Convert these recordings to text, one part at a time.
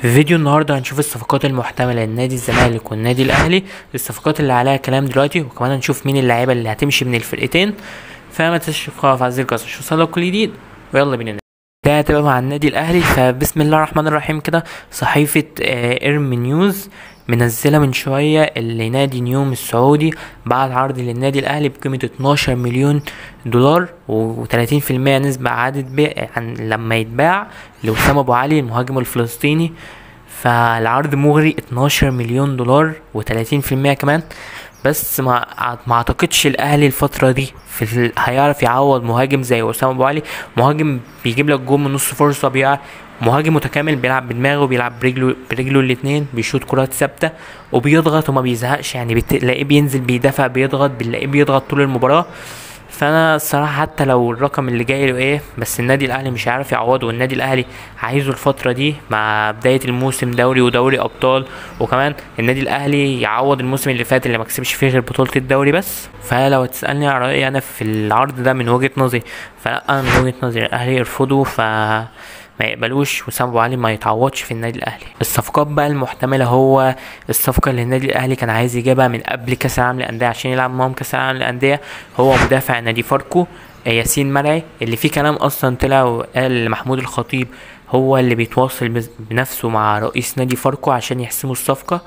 في فيديو النهارده هنشوف الصفقات المحتمله لنادي الزمالك والنادي الاهلي، الصفقات اللي عليها كلام دلوقتي، وكمان هنشوف مين اللعيبه اللي هتمشي من الفرقتين. فما تنساش تشوفوا في عزيز القصص شو صار كل جديد، ويلا بينا. ده هتبقى مع النادي الاهلي. فبسم الله الرحمن الرحيم كده. صحيفه ارم نيوز منزله من شويه اللي نادي نيوم السعودي بعت عرض للنادي الاهلي بقيمه 12 مليون دولار و30% نسبه اعاده بيع عن لما يتباع لوسام ابو علي المهاجم الفلسطيني. فالعرض مغري 12 مليون دولار و30% كمان. بس ما اعتقدش الاهلي الفتره دي هيعرف يعوض مهاجم زي وسام ابو علي. مهاجم بيجيب لك جول من نص فرصه، مهاجم متكامل، بيلعب بدماغه، بيلعب برجله الاتنين، بيشوط كرات ثابته وبيضغط وما بيزهقش. يعني بتلاقيه بينزل بيدافع بيضغط، بنلاقيه بيضغط طول المباراه. فانا الصراحه حتى لو الرقم اللي جاي له ايه، بس النادي الاهلي مش هيعرف يعوضه. والنادي الاهلي عايزه الفتره دي مع بدايه الموسم، دوري ودوري ابطال، وكمان النادي الاهلي يعوض الموسم اللي فات اللي ما كسبش فيه غير بطوله الدوري بس. فلو تسالني على رايي انا في العرض ده من وجهه نظري، فلا، انا من وجهه نظري الاهلي يرفضه، ما يقبلوش وسام ابو علي ما يتعوضش في النادي الاهلي. الصفقات بقى المحتمله، هو الصفقه اللي النادي الاهلي كان عايز يجيبها من قبل كاس العالم للانديه عشان يلعب معاهم كاس العالم للانديه، هو مدافع نادي فاركو ياسين مرعي، اللي فيه كلام اصلا طلع وقال محمود الخطيب هو اللي بيتواصل بنفسه مع رئيس نادي فاركو عشان يحسموا الصفقه.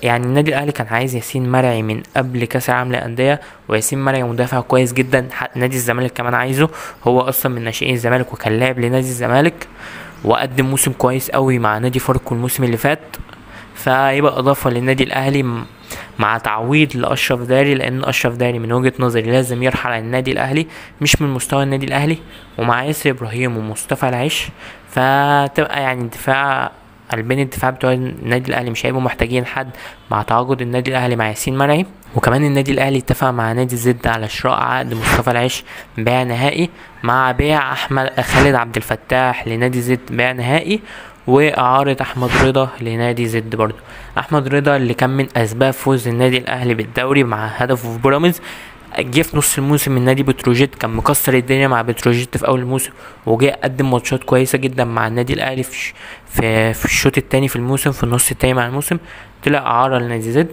يعني النادي الاهلي كان عايز ياسين مرعي من قبل كاس العالم للانديه، وياسين مرعي مدافع كويس جدا. نادي الزمالك كمان عايزه، هو اصلا من ناشئين الزمالك وكان لاعب لنادي الزمالك وقدم موسم كويس قوي مع نادي فاركو الموسم اللي فات. فيبقى اضافه للنادي الاهلي مع تعويض لاشرف داري، لان اشرف داري من وجهه نظري لازم يرحل عن النادي الاهلي، مش من مستوى النادي الاهلي. ومع ياسر ابراهيم ومصطفى العيش، فتبقى يعني الدفاع قلبين الدفاع بتوع النادي الاهلي مش هيبقوا محتاجين حد مع تعاقد النادي الاهلي مع ياسين مرعي. وكمان النادي الاهلي اتفق مع نادي زد على شراء عقد مصطفى العيش بيع نهائي، مع بيع احمد خالد عبد الفتاح لنادي زد بيع نهائي، واعارة احمد رضا لنادي زد برضو. احمد رضا اللي كان من اسباب فوز النادي الاهلي بالدوري مع هدفه في بيراميدز، جه في نص الموسم من نادي بتروجيت، كان مكسر الدنيا مع بتروجيت في اول الموسم، وجه قدم ماتشات كويسه جدا مع النادي الاهلي في الشوط الثاني في الموسم، في النص الثاني مع الموسم طلع اعاره لنادي زد.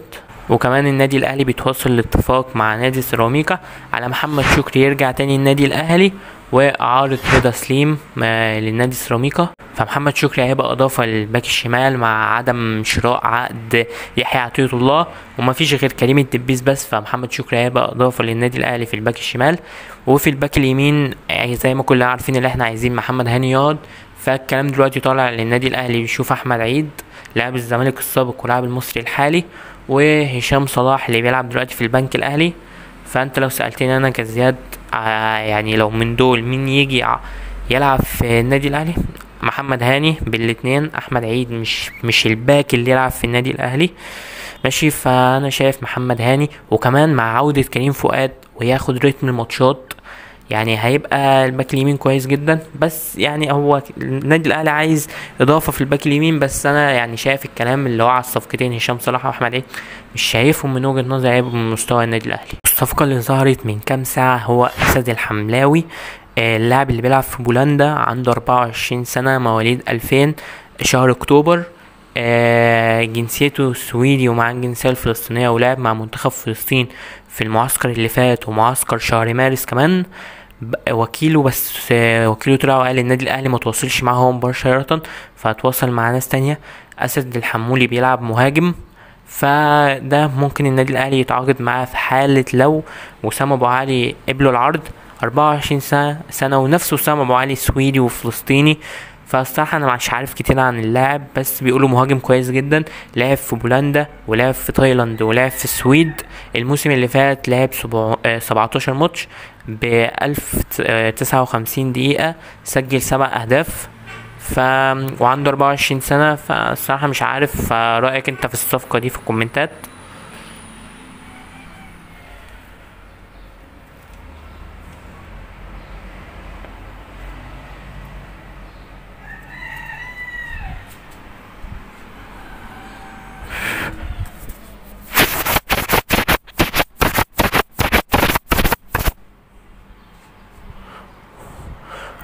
وكمان النادي الاهلي بيتواصل لاتفاق مع نادي سيراميكا على محمد شكري يرجع تاني النادي الاهلي، واعاره رضا سليم للنادي سيراميكا. فمحمد شكري هيبقى اضافه للباك الشمال مع عدم شراء عقد يحيى عطية الله، وما فيش غير كريم الدبيس بس. فمحمد شكري هيبقى اضافه للنادي الاهلي في الباك الشمال. وفي الباك اليمين يعني زي ما كلنا عارفين اللي احنا عايزين محمد هاني يقعد، فالكلام دلوقتي طالع للنادي الاهلي بيشوف احمد عيد لاعب الزمالك السابق ولاعب المصري الحالي، وهشام صلاح اللي بيلعب دلوقتي في البنك الاهلي. فانت لو سألتني انا كزياد، يعني لو من دول مين يجي يلعب في النادي الاهلي، محمد هاني بالاتنين. احمد عيد مش الباك اللي يلعب في النادي الاهلي، ماشي. فانا شايف محمد هاني، وكمان مع عودة كريم فؤاد وياخد رتم الماتشات، يعني هيبقى الباك اليمين كويس جدا. بس يعني هو النادي الاهلي عايز اضافه في الباك اليمين، بس انا يعني شايف الكلام اللي هو على الصفقتين هشام صلاح واحمد عيد مش شايفهم من وجهه نظري هيبقوا من مستوى النادي الاهلي. الصفقه اللي ظهرت من كام ساعه هو اسد الحملاوي، اللاعب اللي بيلعب في بولندا، عنده 24 سنه، مواليد 2000 شهر اكتوبر، جنسيته سويدي ومعاه الجنسية الفلسطينية، ولعب مع منتخب فلسطين في المعسكر اللي فات ومعسكر شهر مارس كمان. وكيله طلع وقال النادي الاهلي ما تواصلش معاه هو مباشرة، فهتواصل مع ناس تانية. اسد الحمولي بيلعب مهاجم، فده ممكن النادي الاهلي يتعاقد معاه في حالة لو وسام ابو علي قبلوا العرض. 24 سنة ونفس وسام ابو علي سويدي وفلسطيني. فالصراحة انا مش عارف كتير عن اللاعب، بس بيقولوا مهاجم كويس جدا، لعب في بولندا ولعب في تايلاند ولعب في السويد. الموسم اللي فات لعب 17 ماتش ب1059 دقيقة، سجل 7 اهداف. وعنده 24 سنة. فالصراحة مش عارف رأيك انت في الصفقة دي في الكومنتات.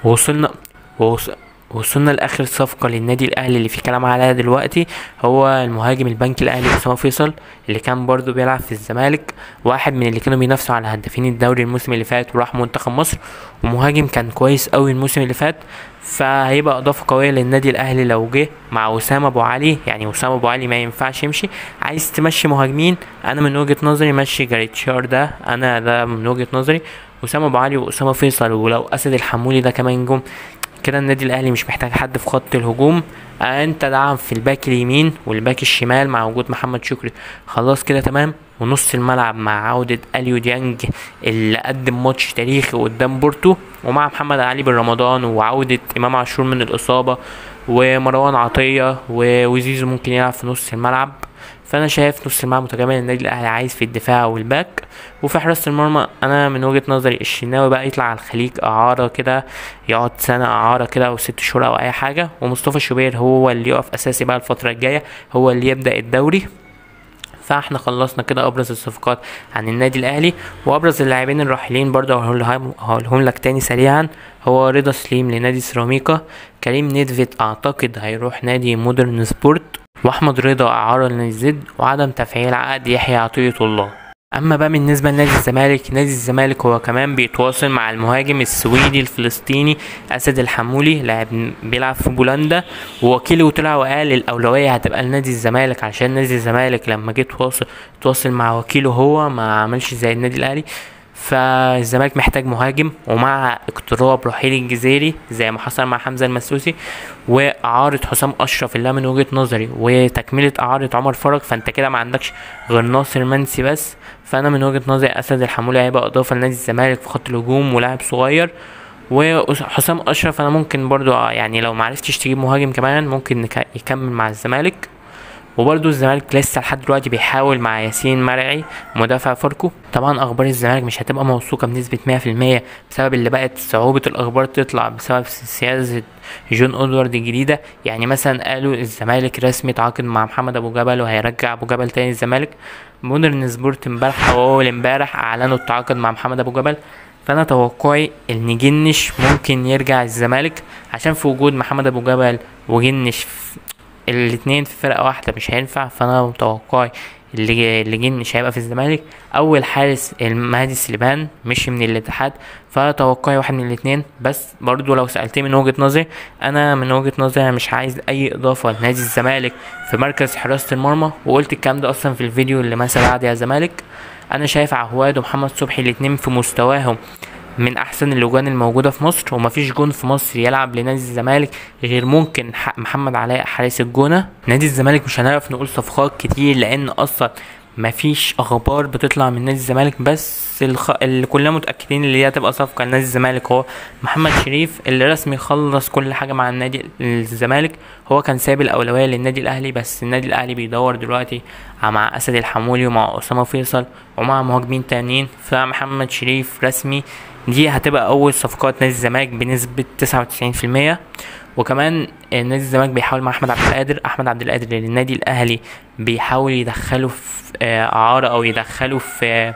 وصلنا وصلنا لاخر صفقه للنادي الاهلي اللي فيه كلام عليها دلوقتي، هو المهاجم البنك الاهلي اسامه فيصل، اللي كان برضو بيلعب في الزمالك، واحد من اللي كانوا بينافسوا على هدافين الدوري الموسم اللي فات وراح منتخب مصر، ومهاجم كان كويس قوي الموسم اللي فات. فهيبقى اضافه قويه للنادي الاهلي لو جه مع وسام ابو علي. يعني وسام ابو علي ما ينفعش يمشي، عايز تمشي مهاجمين، انا من وجهه نظري مشي جريتشار ده، انا ده من وجهه نظري. وسام ابو علي واسامه فيصل، ولو اسد الحمولي ده كمان جم، كده النادي الاهلي مش محتاج حد في خط الهجوم. انت دعم في الباك اليمين والباك الشمال مع وجود محمد شكري، خلاص كده تمام. ونص الملعب مع عودة اليو ديانج اللي قدم ماتش تاريخي قدام بورتو، ومع محمد علي بن رمضان وعودة امام عاشور من الاصابة ومروان عطية وزيزو ممكن يلعب في نص الملعب. فانا شايف نص الملعب متكامل النادي الاهلي عايز في الدفاع والباك. وفي حراسة المرمى انا من وجهة نظري الشناوي بقى يطلع على الخليج اعارة كده، يقعد سنة اعارة كده او 6 شهور او اي حاجة، ومصطفى شوبير هو اللي يقف اساسي بقى الفترة الجاية، هو اللي يبدأ الدوري. فاحنا خلصنا كده ابرز الصفقات عن النادي الاهلي. وابرز اللاعبين الراحلين برضه هقولهم لك تاني سريعا، هو رضا سليم لنادي سيراميكا، كريم نيدفيد اعتقد هيروح نادي مودرن سبورت، واحمد رضا اعاره لنادي زد، وعدم تفعيل عقد يحيى عطية الله. اما بقى بالنسبه لنادي الزمالك، نادي الزمالك هو كمان بيتواصل مع المهاجم السويدي الفلسطيني اسد الحمولي، لاعب بيلعب في بولندا، ووكيله طلع وقال الاولويه هتبقى لنادي الزمالك، عشان نادي الزمالك لما جه تواصل مع وكيله هو ما عملش زي النادي الاهلي. فالزمالك محتاج مهاجم، ومع اقتراب رحيل الجزيري زي ما حصل مع حمزة المسلوسي واعارة حسام اشرف اللي من وجهة نظري وتكملة اعارة عمر فرج، فانت كده ما عندكش غير ناصر منسي بس. فانا من وجهة نظري اسد الحمولي هيبقى اضافة لنادي الزمالك في خط الهجوم ولاعب صغير. وحسام اشرف انا ممكن برضو يعني لو معرفتش تجيب مهاجم كمان ممكن يكمل مع الزمالك. وبرضه الزمالك لسه لحد دلوقتي بيحاول مع ياسين مرعي مدافع فاركو. طبعا اخبار الزمالك مش هتبقى موثوقه بنسبه 100% بسبب اللي بقت صعوبه الاخبار تطلع بسبب سياسه جون ادوارد الجديده. يعني مثلا قالوا الزمالك رسمي تعاقد مع محمد ابو جبل وهيرجع ابو جبل تاني الزمالك. مودرن سبورت امبارح او اول امبارح اعلنوا التعاقد مع محمد ابو جبل. فانا توقعي ان جنش ممكن يرجع الزمالك، عشان في وجود محمد ابو جبل وجنش الاتنين في فرقة واحدة مش هينفع. فانا متوقعي اللي جنش هيبقى في الزمالك. اول حارس المهدي سليمان مشي من الاتحاد، فتوقعي واحد من الاتنين. بس برضو لو سألتني من وجهة نظري، انا من وجهة نظري انا مش عايز اي اضافة لنادي الزمالك في مركز حراسة المرمى، وقلت الكلام ده اصلا في الفيديو اللي مثل بعد يا زمالك. انا شايف عهواد ومحمد صبحي الاتنين في مستواهم من احسن اللجان الموجوده في مصر، ومفيش جون في مصر يلعب لنادي الزمالك غير ممكن محمد علاء حارس الجونه. نادي الزمالك مش هنعرف نقول صفقات كتير لان اصلا مفيش اخبار بتطلع من نادي الزمالك، بس اللي كلنا متاكدين اللي هي هتبقى صفقه لنادي الزمالك هو محمد شريف اللي رسمي خلص كل حاجه مع النادي الزمالك. هو كان ساب الاولويه للنادي الاهلي، بس النادي الاهلي بيدور دلوقتي مع اسد الحمولي ومع اسامه فيصل ومع مهاجمين تانيين. فمحمد شريف رسمي، دي هتبقى اول صفقات نادي الزمالك بنسبه 99%. وكمان نادي الزمالك بيحاول مع احمد عبد القادر للنادي الاهلي، بيحاول يدخله في اعاره او يدخله في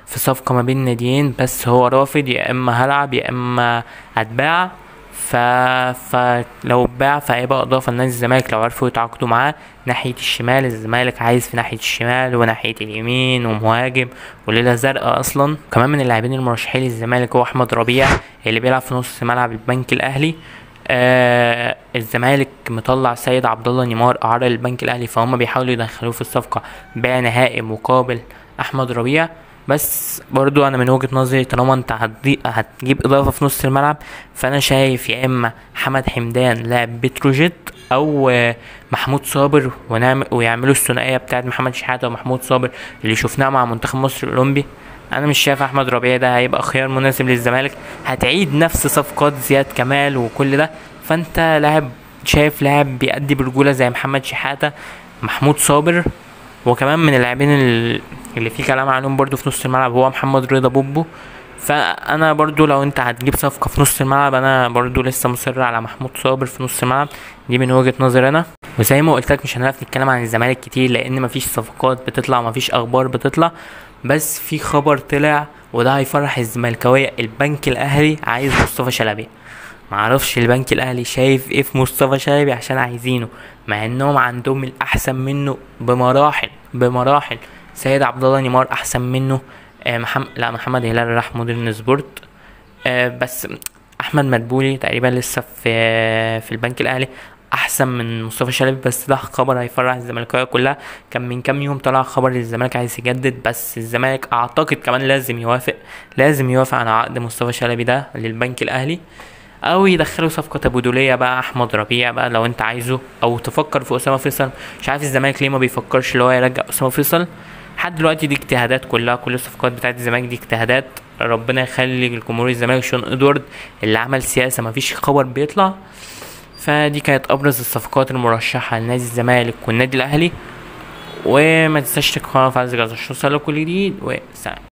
صفقه ما بين ناديين، بس هو رافض، يا اما هلعب يا اما هتباع. فلو اتباع فهيبقى اضافه لنادي الزمالك لو عرفوا يتعاقدوا معاه ناحيه الشمال. الزمالك عايز في ناحيه الشمال وناحيه اليمين ومهاجم وليله زرقاء اصلا. كمان من اللاعبين المرشحين للزمالك هو احمد ربيع اللي بيلعب في نص ملعب البنك الاهلي. الزمالك مطلع سيد عبد الله نيمار اعاره للبنك الاهلي، فهم بيحاولوا يدخلوه في الصفقه بيع نهائي مقابل احمد ربيع. بس برضو انا من وجهة نظري طالما انت هتجيب اضافة في نص الملعب، فانا شايف يا اما حمد حمدان لاعب بتروجيت او محمود صابر، ويعملوا الثنائية بتاعت محمد شحاتة ومحمود صابر اللي شفناها مع منتخب مصر الاولمبي. انا مش شايف احمد ربيع ده هيبقى خيار مناسب للزمالك، هتعيد نفس صفقات زياد كمال وكل ده. فانت شايف لاعب بيأدي برجولة زي محمد شحاتة، محمود صابر. وكمان من اللاعبين اللي فيه كلام عنهم برضو في نص الملعب هو محمد رضا بوبو. فانا برضو لو انت هتجيب صفقة في نص الملعب انا برضو لسه مصر على محمود صابر في نص الملعب، دي من وجهة نظري انا. وزي ما قلت لك مش هنعرف نتكلم عن الزمالك كتير لان مفيش صفقات بتطلع ومفيش اخبار بتطلع، بس في خبر طلع وده هيفرح الزملكاويه. البنك الاهلي عايز مصطفى شلبي. معرفش البنك الاهلي شايف ايه في مصطفى شلبي عشان عايزينه، مع انهم عندهم الاحسن منه بمراحل بمراحل. سيد عبد الله نيمار احسن منه. محمد هلال راح مودرن سبورت. بس احمد مدبولي تقريبا لسه في البنك الاهلي احسن من مصطفى شلبي. بس ده خبر هيفرح الزمالكاويه كلها. كان من كام يوم طلع خبر الزمالك عايز يجدد، بس الزمالك اعتقد كمان لازم يوافق على عقد مصطفى شلبي ده للبنك الاهلي، او يدخلوا صفقه تبادليه بقى احمد ربيع بقى لو انت عايزه، او تفكر في اسامه فيصل. مش عارف الزمالك ليه ما بيفكرش اللي هو يرجع اسامه فيصل لحد دلوقتي. دي اجتهادات كلها، كل الصفقات بتاعت الزمالك دي اجتهادات. ربنا يخلي الجمهور الزمالك شون ادوارد اللي عمل سياسه ما فيش خبر بيطلع. فدي كانت ابرز الصفقات المرشحه لنادي الزمالك والنادي الاهلي. وما تنساش تقرا في عز الجزر. شو صار كل جديد وسلام.